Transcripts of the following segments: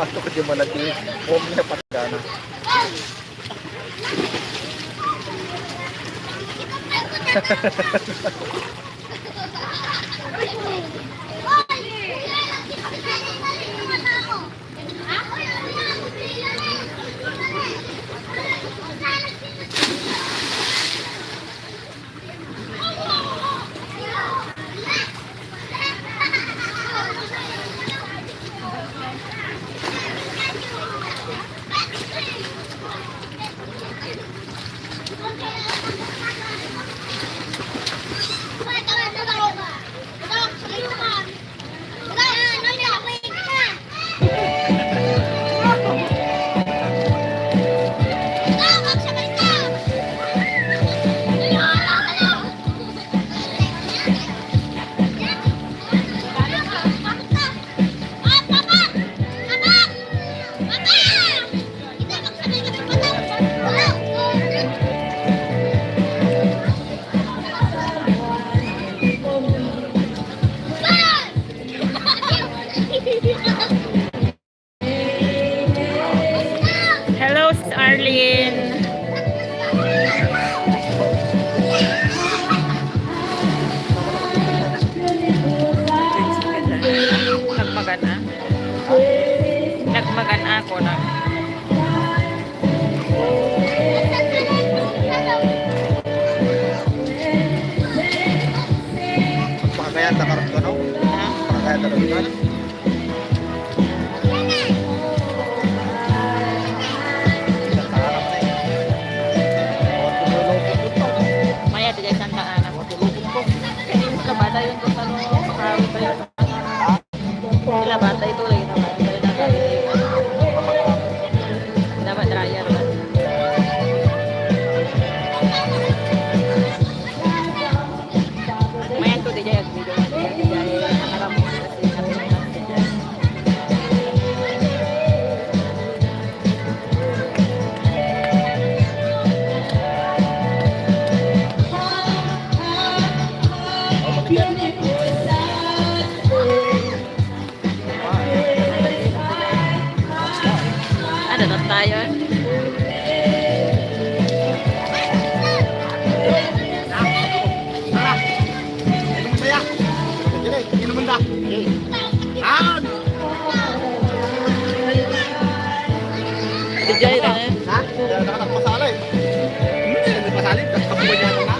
Patok di malaki. Huwag niya patagana. Hello, Sis Arlene. Nagmagana. Nagmagana ako na. Pakagayan na karoon ko, no? Pakagayan na karoon ko. Maya, di Santa Ana. Sila bata yun kung ano, makawin ba yun? Sila bata ito lagi naman. Dapat dryer ba? Maya ito di jayag video. Di jayag nakaramu kasi natin natin dyan. Ano na tayo? Dijay na eh. Ha? Nakatagpasala eh. Hindi pasalin. Kapuha niya ito na.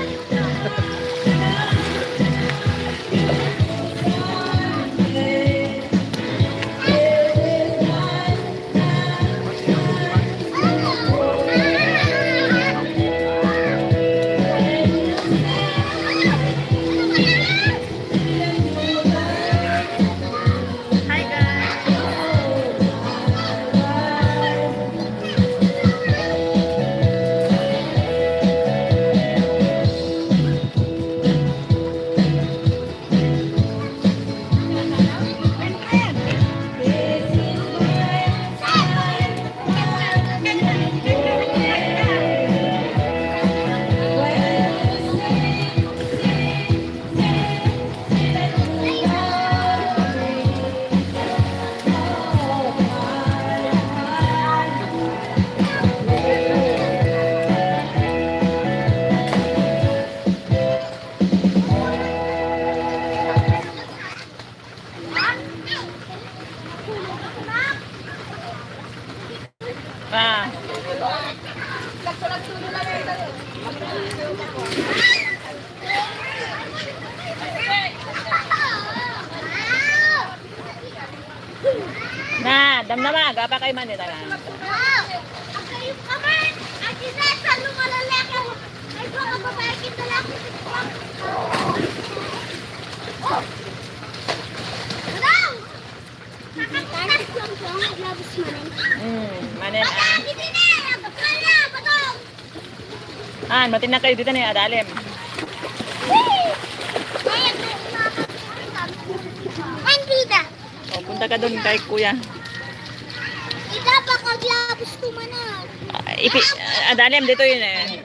Hi guys. Ah. Na, damdama, gapa kay man ita na. Manen matin na kayo dito na adalim. O, punta ka doon kay kuya. Ida pa kaglabos ko manan. Adalim dito yun eh.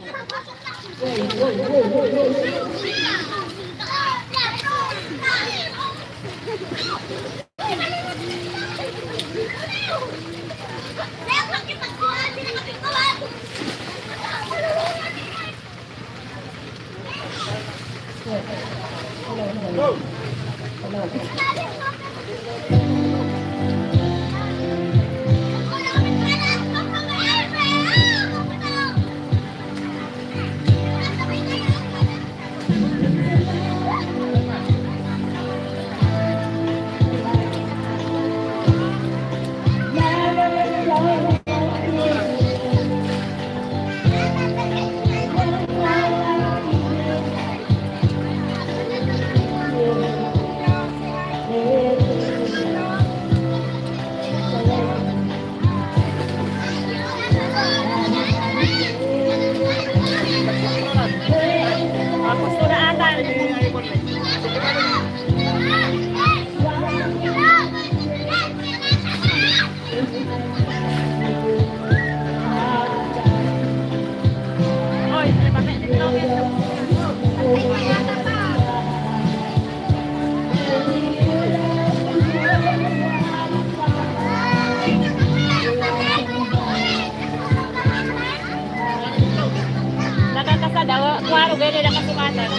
Tapos na ata. Oy, bakit dito? Nakakasada, kwaro gani nakasumatan.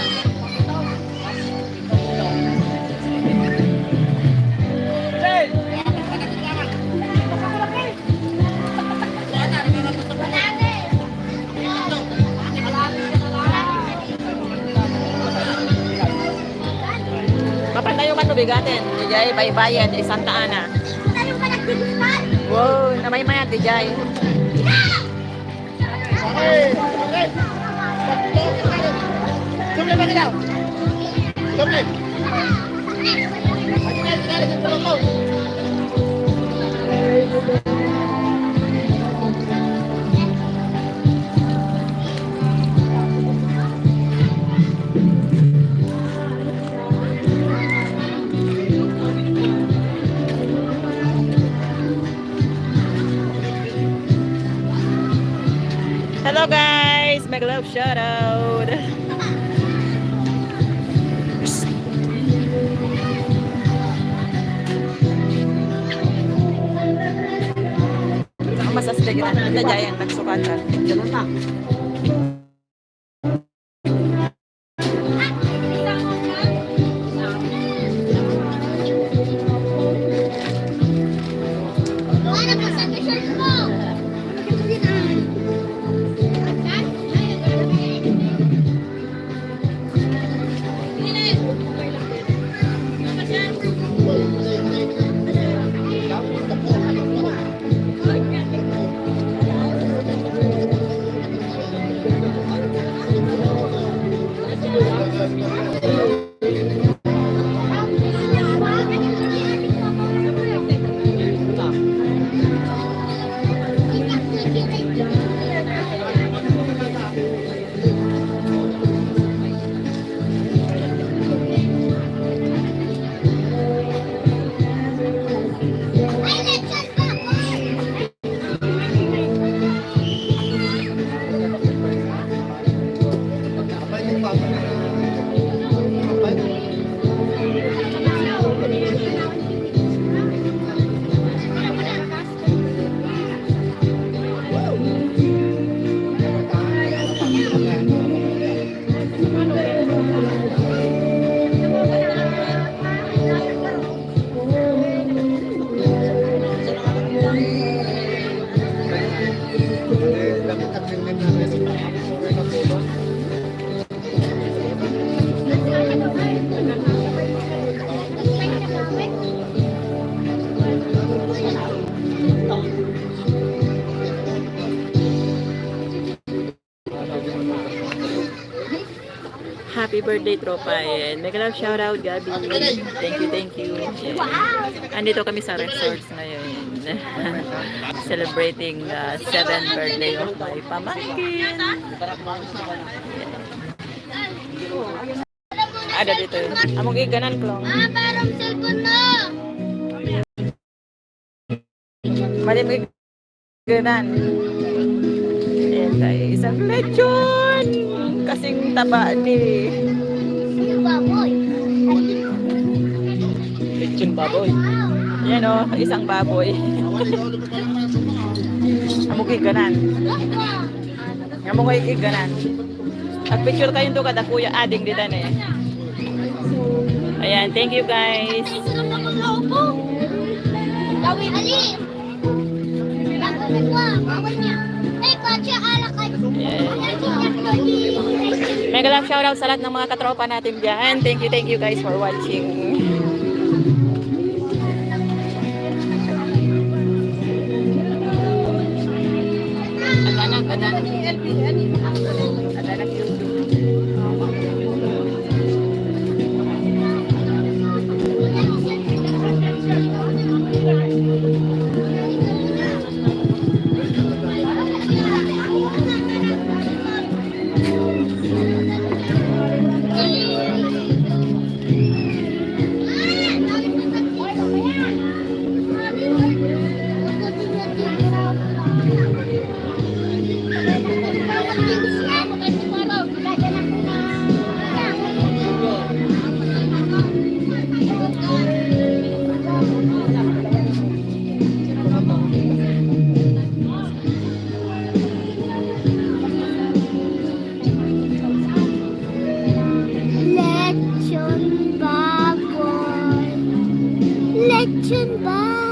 Kapag na yung bigatin, Dijay, baybayan, di Santa Ana. Wow, namay mayan, Dijay. Doble ba kita? Doble. Hello guys, make love shout out. Ang masasligan na Dijay ang nagsukatan. Ganun na. Happy birthday, tropa. And make love shout out, Gabi. Thank you. Yeah. Andito kami sa resorts ngayon. Celebrating the 7th birthday of my pamangkin. Ada dito yun. Among iganan, Klong. Parang cellphone mo. Mali mo iganan. Ayan tayo. Isang lechon. Kasing taba ni Yung baboy. lechon baboy. Yan o, isang baboy. Amugig ganan. Amugig ganan. Nagpicture kayo to kada kuya ading dito na eh. Ayan, thank you guys. Gawin ali. Bawal niya. Ay, kotse alakad. Mega love shoutout sa lahat ng mga katropa natin dyan. Thank you guys for watching. Lechon baboy. Lechon baboy.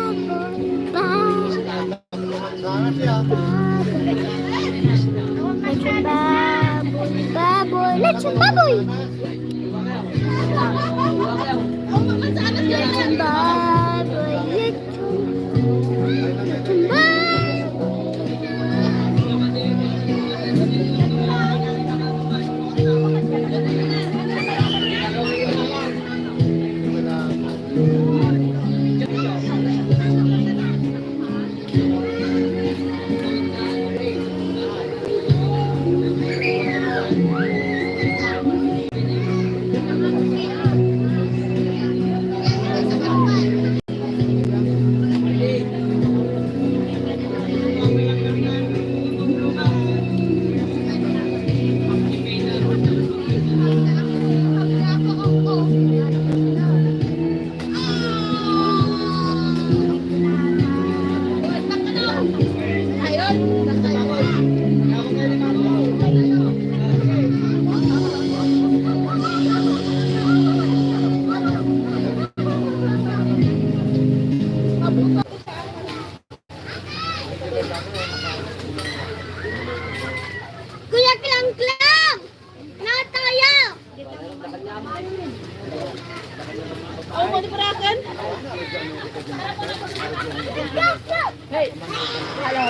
Lechon baboy. Baboy. Lechon baboy. Lechon baboy. Lechon Kuya Klang Klang! Natayo! Oh, mo di parakan? Hey. Hello.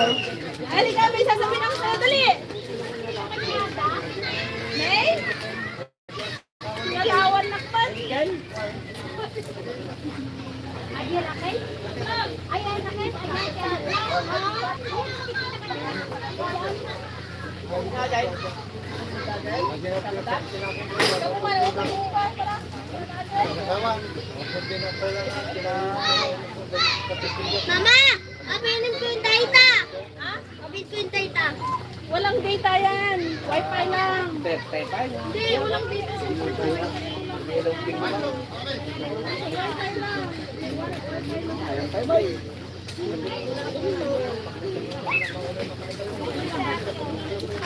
Ali ka, may sasabihin ako sa'yo, dali. May? Nalawan nakpan. Yan. Ayan, akin? Ayan, akin? Mama! Abinin ko yung data! Ha? Abinin ko yung data. Walang data yan. Wi-Fi lang. Hindi, walang data sa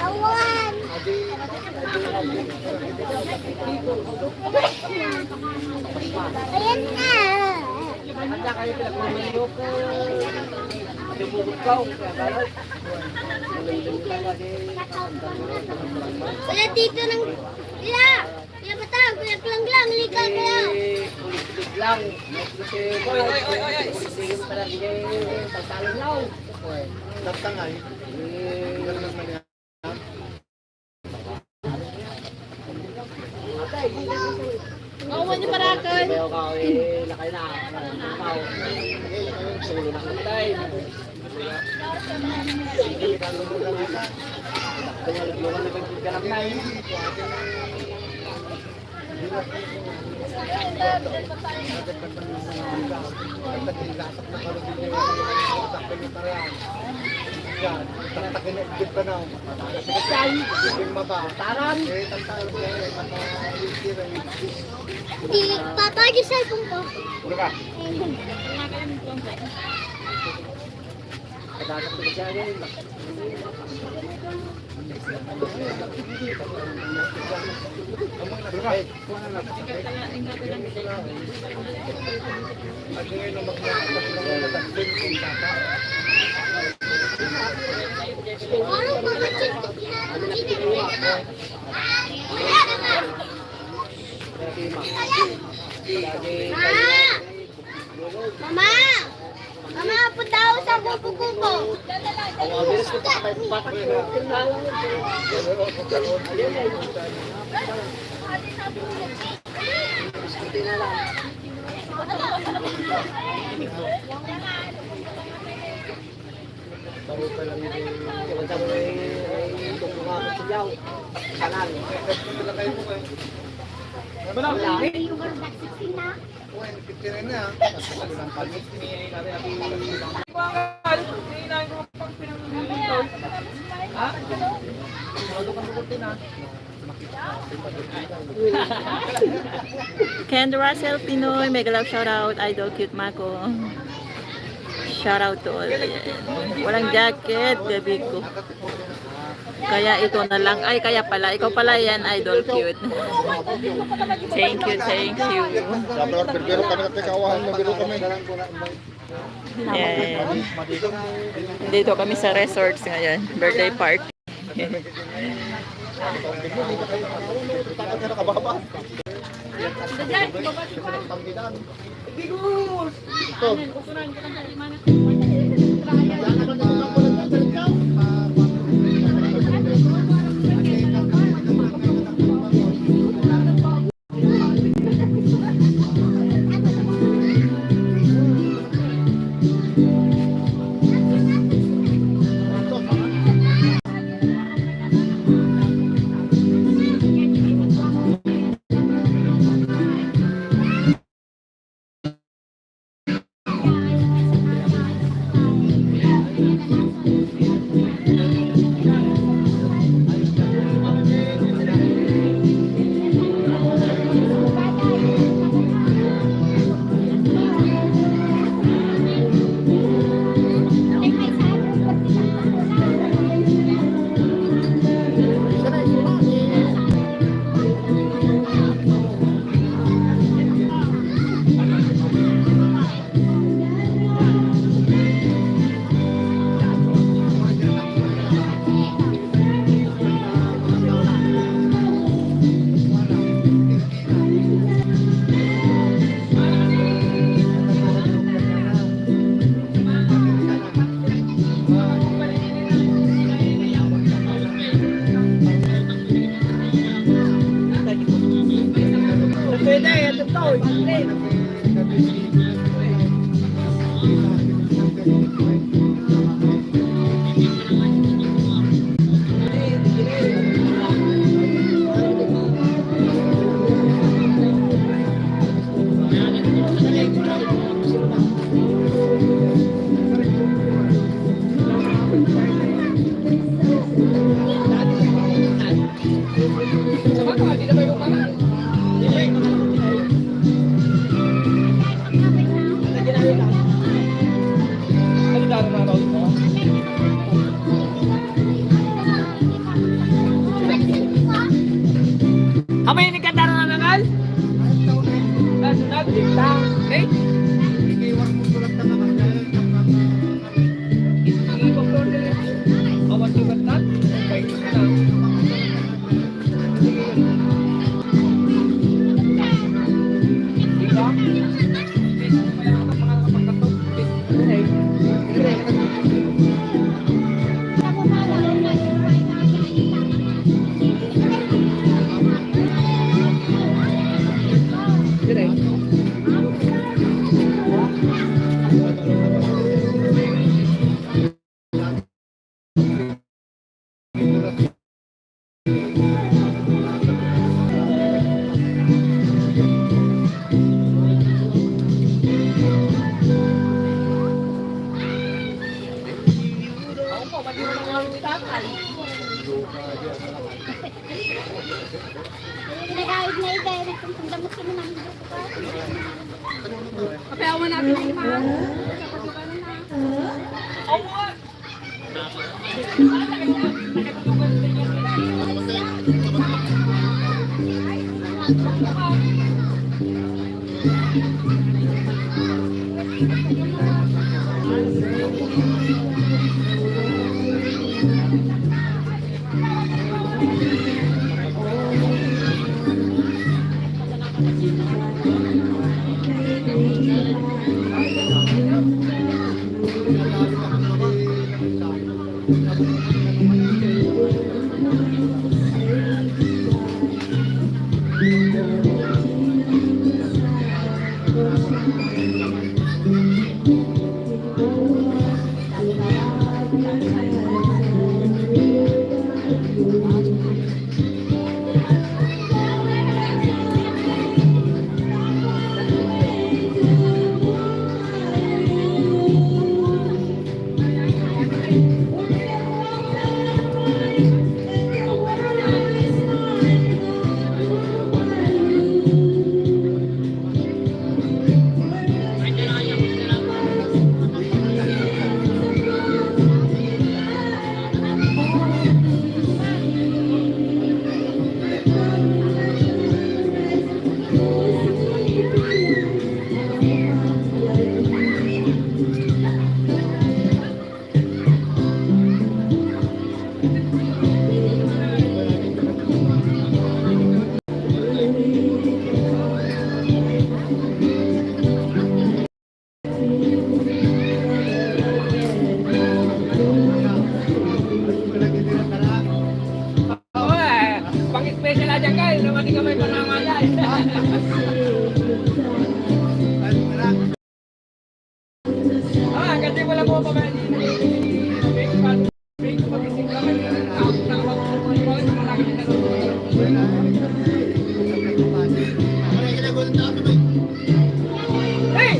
Awan! Ayan na! Kuya dito ng... Kuya! Kuya Batang! Kuya Klang Klang! Halika kuya! lang. Oy. Sige pala sige pagtalon law. Taptangay. Ganun naman yan. Oo, niyo parakan. Bayo ka lakay na. Ikaw. Sulo na katay. Sige kang lugar na. Kaya lugar na pagganap na. Yan, tatakin na igit ka na. Ibig maba. Taran. Eh, tatakin na Di, papa, yung cellphone ko. Ulo ka. Kadagat ko siya rin. Ulo ka. At ngayon na magkakasin kung tata. Ano ba ba Mama! Mama, punta ako sa kubo-kubo. Ken Russell Pinoy, mega love shoutout, idol cute Mako. Shoutout to all. Ayan. Walang jacket, baby ko. Kaya ito na lang. Ay, kaya pala. Ikaw pala yan, idol cute. Thank you, thank you. Sabi ko, berbero kami natin kawahan, berbero kami. Yan. Dito kami sa resorts ngayon. Birthday party. Kami ini kata orang nangal. Nagbintang. Okay? Awas juga tak? Baik na. Ang damot kami namin dito pa. Kapayawan natin yung mga. Pang-special aja guys, naman di kami panama guys. Kasi wala mo pa ba? Hey!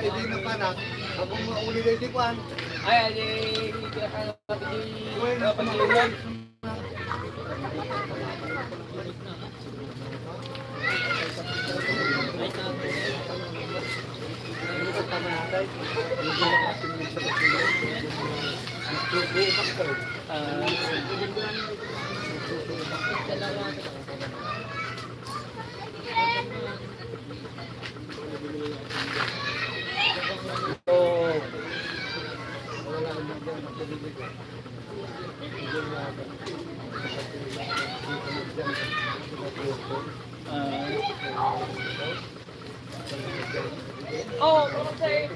Hindi na panak, ako mauli na itikwan. Ay, kailangan natin yung Oh, okay.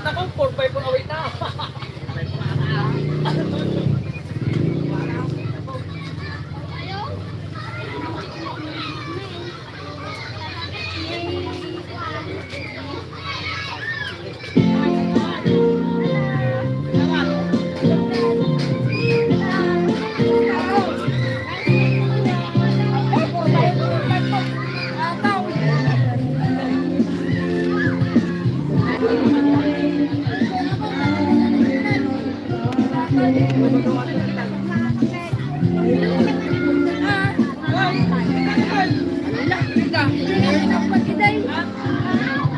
Naku, 4-5 ang away na.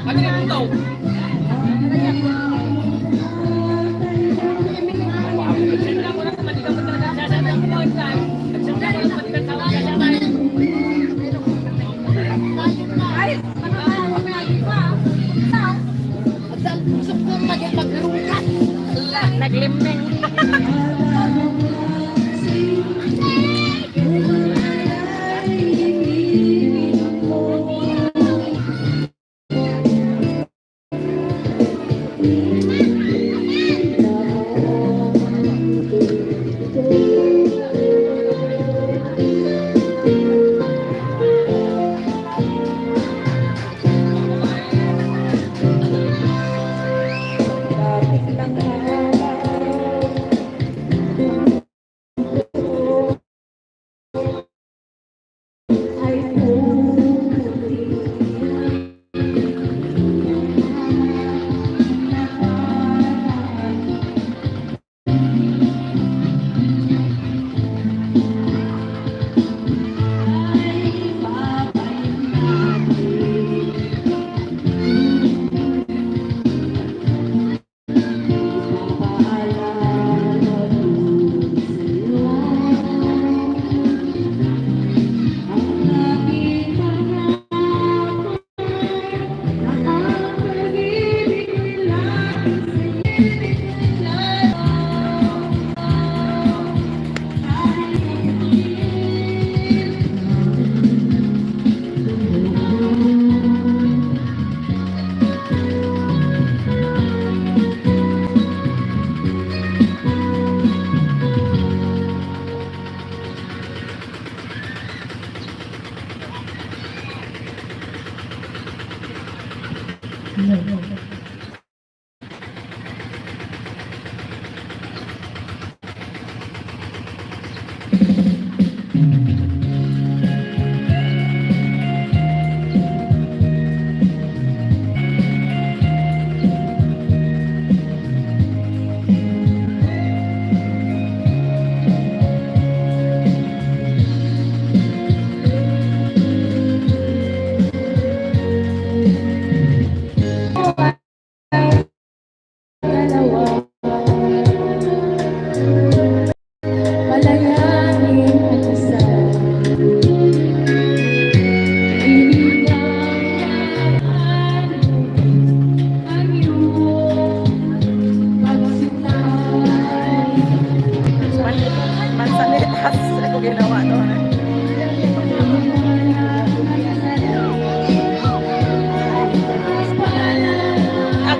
Ano yung ito? Naglimeng.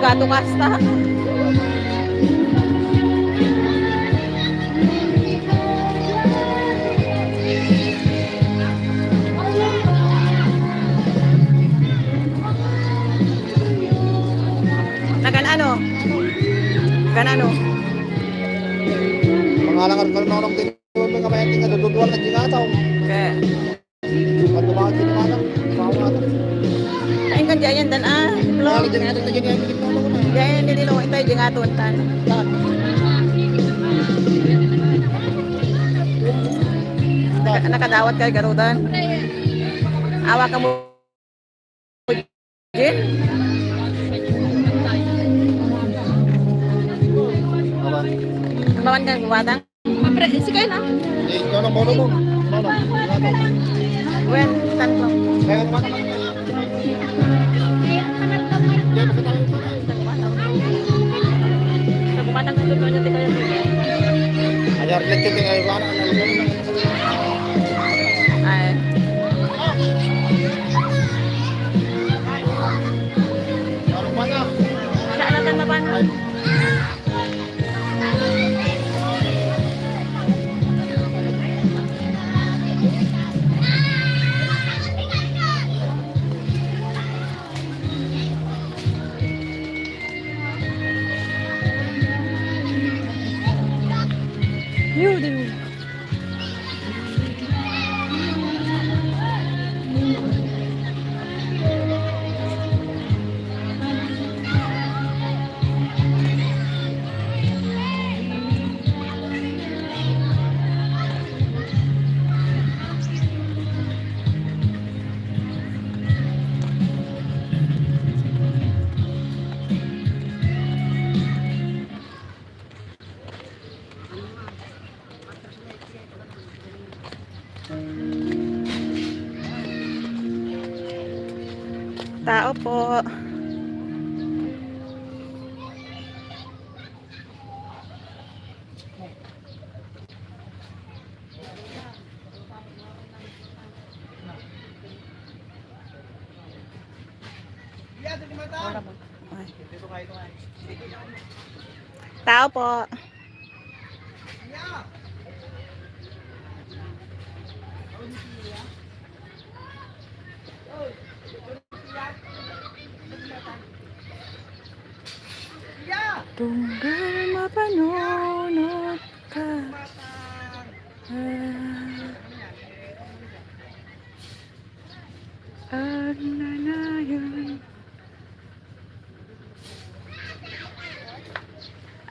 gato kasta. Nakan ano? Kan ano? Pangalangan ka nung tinulong ng kabayating ka, dududuan na ginataw. Kaya, Pagdumaan tinimanang, pangalaman. kain kan jayan dan Kaya Lo, ginataw na ginagawa ng tinulong na. jayan hindi nilo ito yung aton tan. Nakadawat kay garudan. Awa ka mo. Jin? Aba. Mawan ka gumatang? Mapre, si kayo na. Eh, ikaw mono mo. Mono. Ginataw. Wen, tan ko. Kaya kumata ka. Hindi, bakit tayo ito? Gumatang ka doon niya kayo. Ayar, lekit yung ayaw na. Ay. Ano pa na? Sa alatan na ba? Yun. Tao po. Tao po. Tunggal mapanunod ka. Ang nanayon.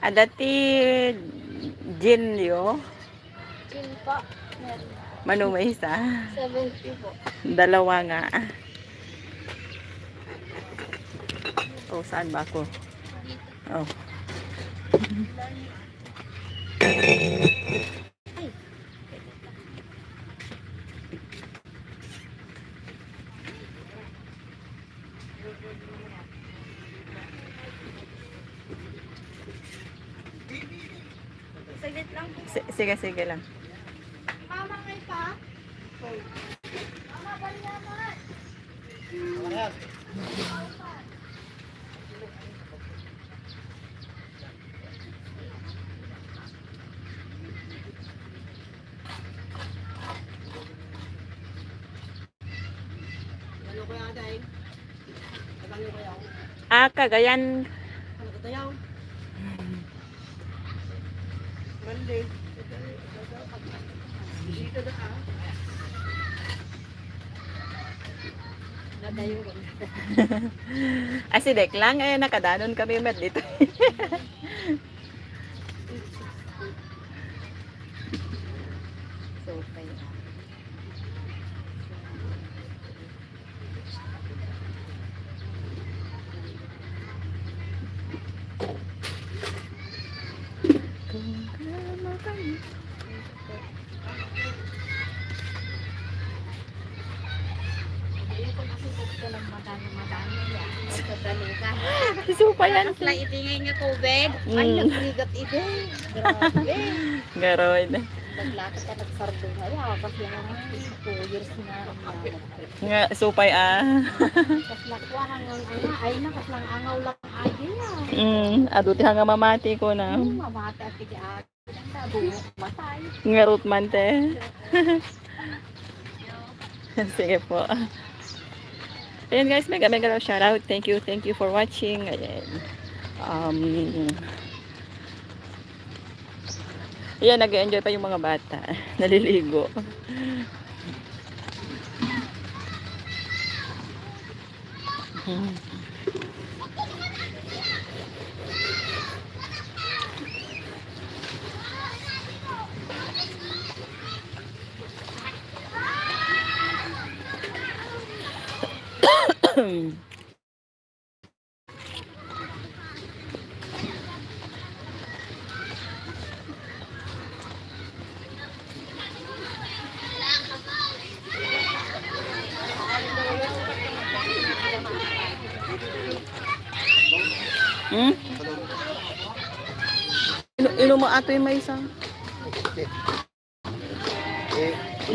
Adati Jinlyo. Jin po. Manu may isa. 70 po. Dalawa nga. Oh, saan ba ako? Oh. Saglit lang po. Sige, sige lang. Mama ngay pa. Mama, bali naman. Cagayan. Asidek lang nakadanon kami met dito. So, supa yan. Fly itingay nga COVID. Ay, nagligat ide. Grabe. Garoy. naglakad ka nagsardo nga. Ayaw, kasi lang 2 years na. Nga, supay Kaslakwa hanggang ay na, kaslang angaw lang ay na. Aduti hanga mamati ko na. Mamata at tigaan. Bumuk matay. Ngarut man te. Sige po. Ayan guys, mega love shoutout. Thank you for watching. Ayan. Ayan, nag-enjoy pa yung mga bata. Naliligo. Ilo mo ato yung may isang.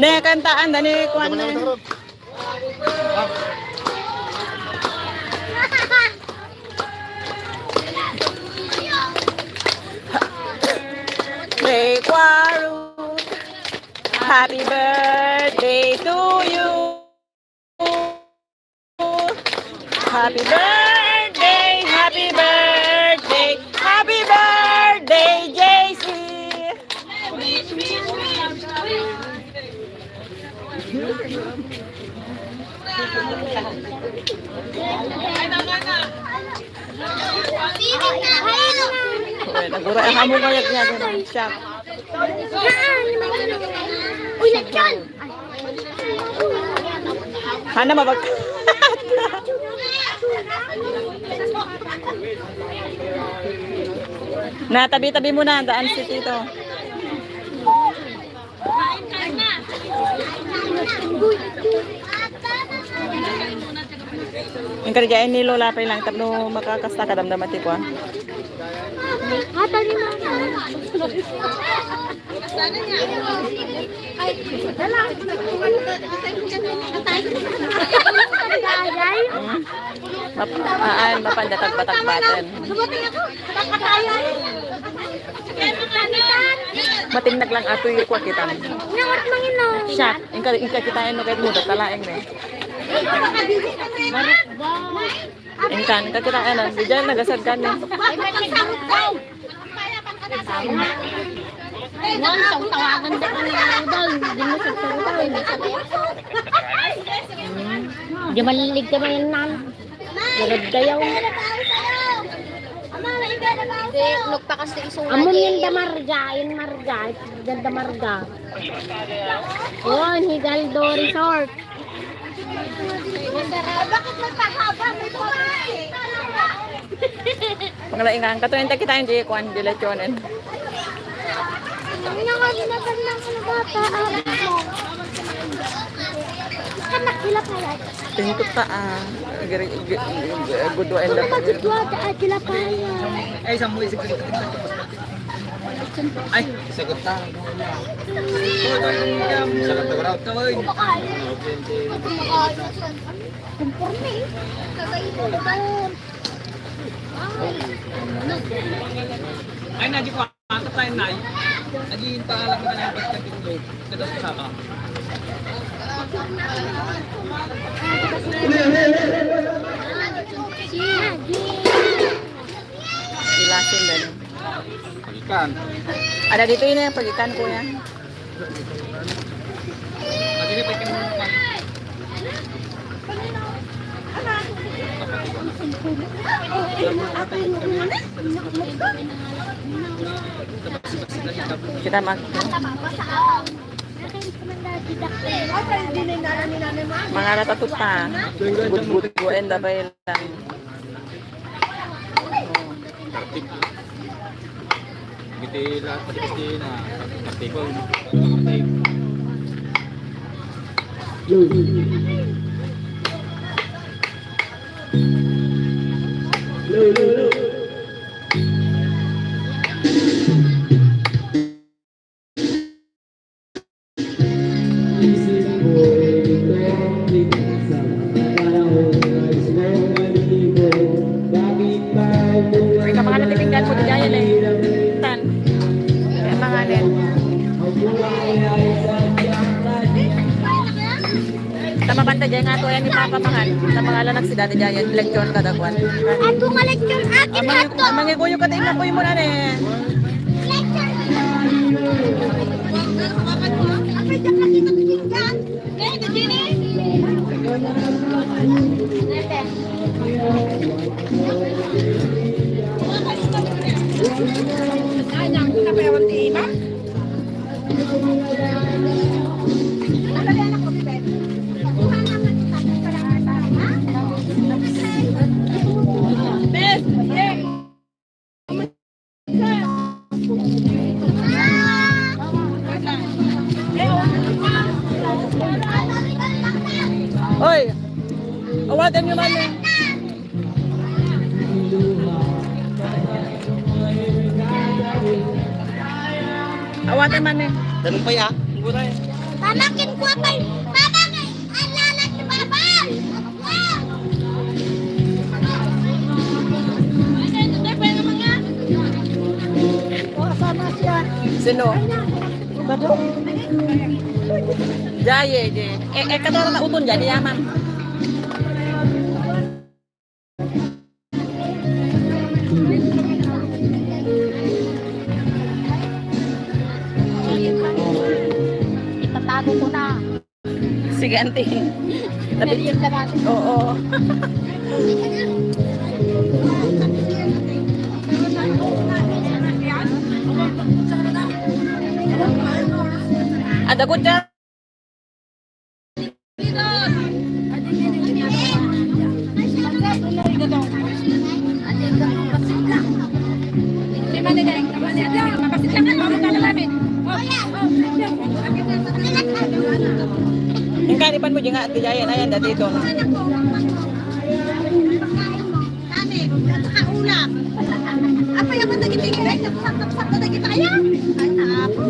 Ne, kantaan na ni Kwan na. Hey, Kwaru, happy birthday to you. Happy birthday, happy birthday, happy birthday, JC. Nagura ang hamong ngayag niya din siya. Uy, lechon! Hana mabag. Na tabi-tabi mo na daan si Tito. Yung karjain ni Lola pa lang tapno makakasta ka damdaman ti ko. Hata ni Mama. Ay, dala. Mapandatag-batag-batan. Sumating ako. Katayan. Matinag lang ato yung kwa kita. Nangat mangino. Siya, ingka kita no kahit mo datalaeng ni. Ingkan ka kita ano, di dyan nagasad ka ni. Wan, tawagan din ang udol. Hindi mo sagsagutan. Di malilig ka man nan. Garad kayaw. Amon yung damarga, yung marga. Yung damarga. Yun, Higaldo Resort. Bakit magpahaba? May buhay. Panglaingan, katuwenta kita yung di kuan di lechonen. Ang nakalimutan lang ng bata. Anak sila pala. Tingkot ta good wa enda. Magkakadwa sila pala. Ay, isang mo isig Ay, sagot na. Sagot na garaw. Tawag. Kumporme. Kakaito doon. Ay, nadyo ko. Mata tayo na. Naghihintay lang ka na yung pagkakitlog. Kadas ka ka. Ilasin din. Pagikan. Ada dito yun yung pagikan ko yan. Pagkili pa ikan mo pa. Kita mag mga natatut pa. Good go and dabay lang. Giti lahat pati na artikel. makanta dyan nga to yan ni Papa Mangan. Sa pangalan ng si Daddy Jayan, eleksyon kadagwan. Ako nga lecture akin na to. Mangikuyo ka tayo na po mo na eh. Lecture. Apa yang kita tinggal? Di sini. Hoy, awatin nyo man eh. Awatin man eh. Ganun pa ya. Mamakin ko pa. Mama, ang lalat ni Papa. Sino? Jaye, je. Katoro na uton jadi yaman. Itatago ko na. Sige, auntie. Oo. Ada ko dyan. Yung kanipan mo dyan nga, tiyayan na yan, dito. Kami, nakaulam. Apa yang kita tinggal? Sakto na kita kaya? Ay, napo.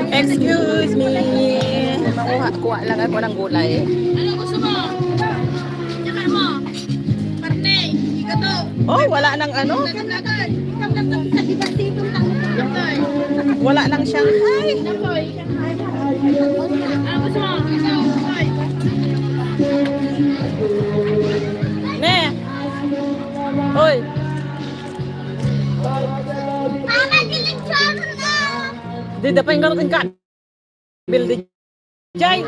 Excuse me. Kuha lang ako ng gulay. Ano gusto mo? Tsaka mo. Parne, ikato. Oh, wala nang ano? Lagan-lagan. Ikaw lang sa ibang-ibang lang. Wala nang Shanghai. Ano gusto mo? Hoy. Ne. Hoy. Mama, kilig-chon na. Di dapat yung garutin ka. Build it. Jay.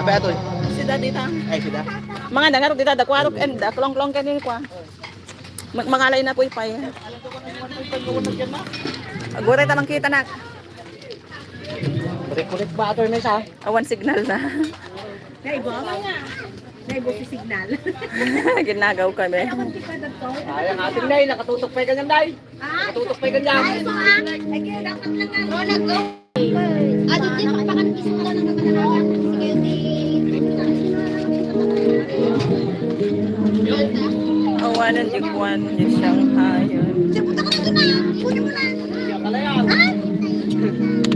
Apa ito? Sida dita. Ay, sida. Mga nangarok dita dakwarok and daklong-klong kanil kwa. Mangalay na po ipay. Aguray ta kita nak. Kulit ba ito yung isa? Awan signal na. Naibo si signal. Ginagaw kami. Sayang ating day, nakatutok pa yung ganyan day. Nakatutok pa yung ganyan. Ay, so ah. Ay, kaya dapat lang nga. Oh, nag-go. Adi, di magpakanipis mo lang naman na lang. Sige, di. Awanan jigwan di Shanghai. Sige, punta ka na doon na. Kunin mo na. Ha?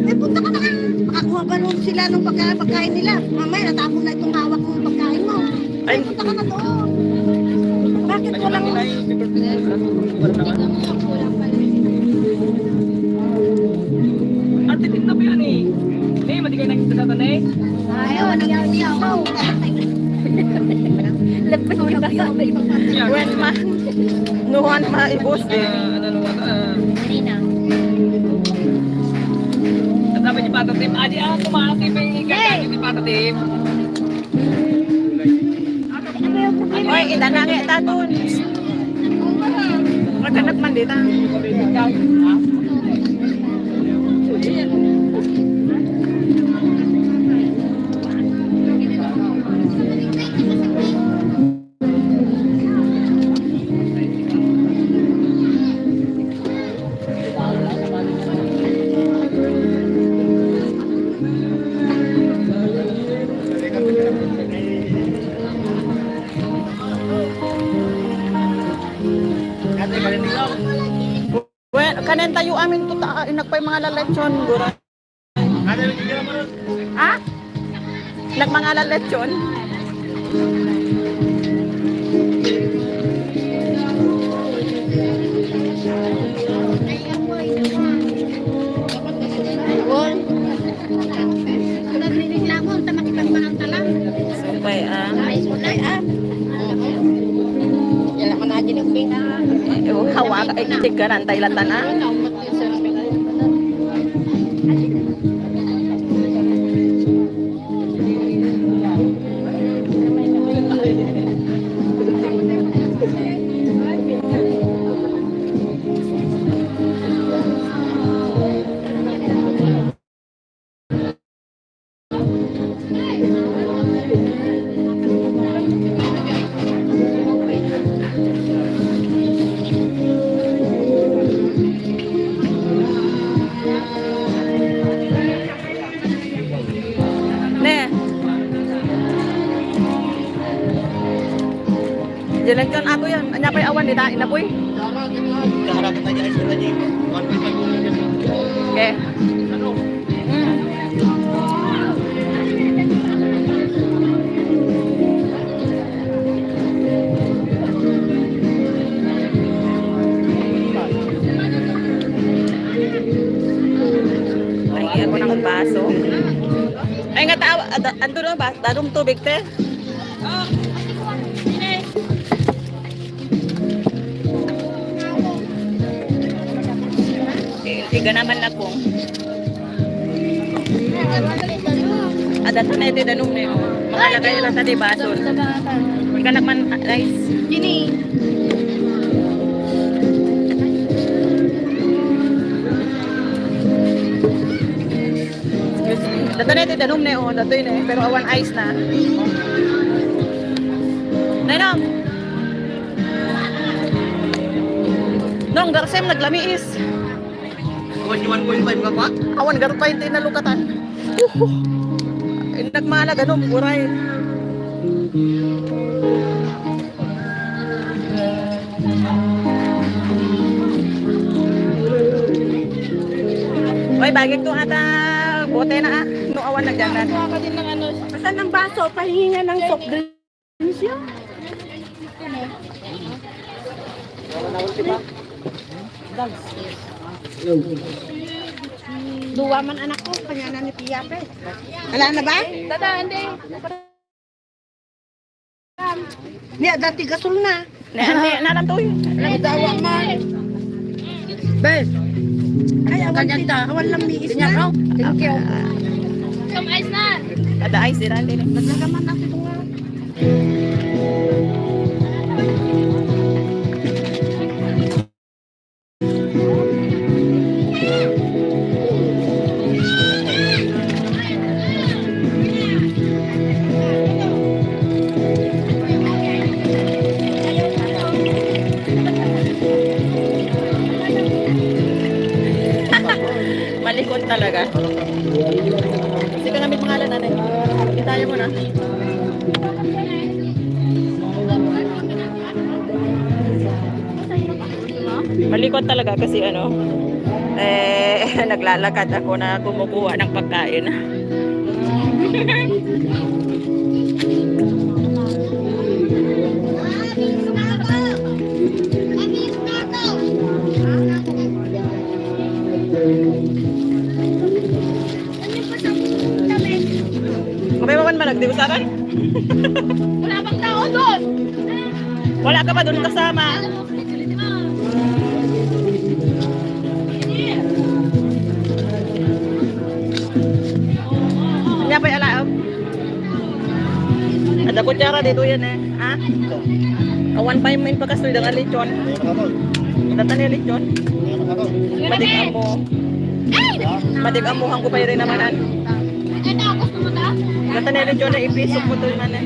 Eh, punta ka na. Makakuha ba nun sila nung pagkain nila? Mamaya, natapon na itong hawak ng pagkain mo. Ay, punta ka na doon. Bakit walang... Ate, tingnan mo yan eh. Eh, mati kayo nakita sa tanay. Ayaw, nangyari ako. Lepas ko na ba? When ma nuhan maibos eh. Ano naman, dapat yung patatim. Adi, tumakit pa yung ikakakit yung patatim. Oy, itanangi taton. Magkanap man dita. Well, kanen tayo amin to ta inagpay mga lalechon gura. Ah? Nag mga lalechon. Nakaikitig ka na, antay latan na. Ne. Jalan kan ako yan. Anya pa'y awan dita, inapoy. Kaharapin na niya, isa na niya. 1.5 million. Okay. Ay, ako ng baso. Ay, nga tawa. Ando na ba? Darong tubig, te. Iga naman ako. Ada to na ito danong na yun. Makalagay lang sa di baso. Iga naman rice. Gini. Dato na ito danong na yun. Dato yun eh. Pero awan ice na. Nainam! Nong, garsem naglamiis. 1.5 ka pa? Awan garpa hindi na lukatan. Nagmana ganun, buray. Oy, bagay ko ata bote na ah. No awan nagdanan. Kuha din ng ano. Saan ng baso? Pahinga ng soft drinks yun. Duwa man anak ko, kanya na ni Piyape. Wala na ba? Dada, hindi. Niya, dati gasol na. Nalam to yun. Dawa man. Bes. Ay, awan lang biis na. Thank you. Some ice na. Ada ice din din. Naglagaman natin ito nga. Malikot talaga. Kasi ka namin pangalan natin. Itayo mo na. Malikot talaga kasi ano, naglalakad ako na kumukuha ng pagkain. Kumay maman man nagdiusakan? Wala bang tao doon? Wala ka pa doon kasama? Kanya pa alaam? Ada kutsara dito yan eh. Ha? Awan pa yung pagkastoy ng lechon. Datan yung lechon. Madig mo. Madig mo hangko pa rin namanan. Datan yung lechon na ipisok mo to yung ano.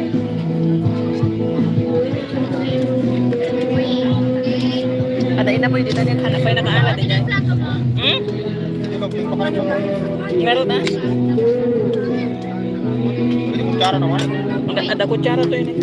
Ada ina po yung dito yan. Hanap pa yung nakaalat din yan. Meron na? Kutsara naman. Ada kutsara to yun eh.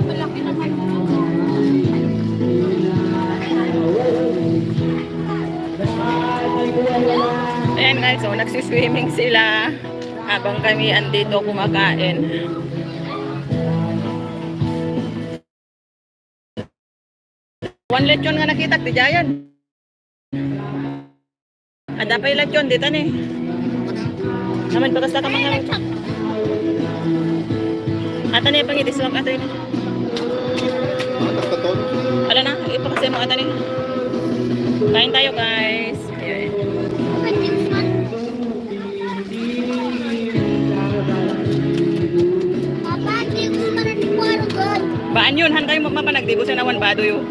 Malaki naman. Ayan guys, so nagsiswimming sila habang kami andito kumakain. One lechon nga nakita, di jayan. Ada pa yung lechon, dito ni. Naman pa ka mga lechon. Ata na yung pangitiswag, ata yun. Ala na, ipakasay mo ata ni. Kain tayo guys. Ayan. Papa, hindi ko marami ko doon. Baan yun, hantay mo mapanagdi ko sa nawan bado yun.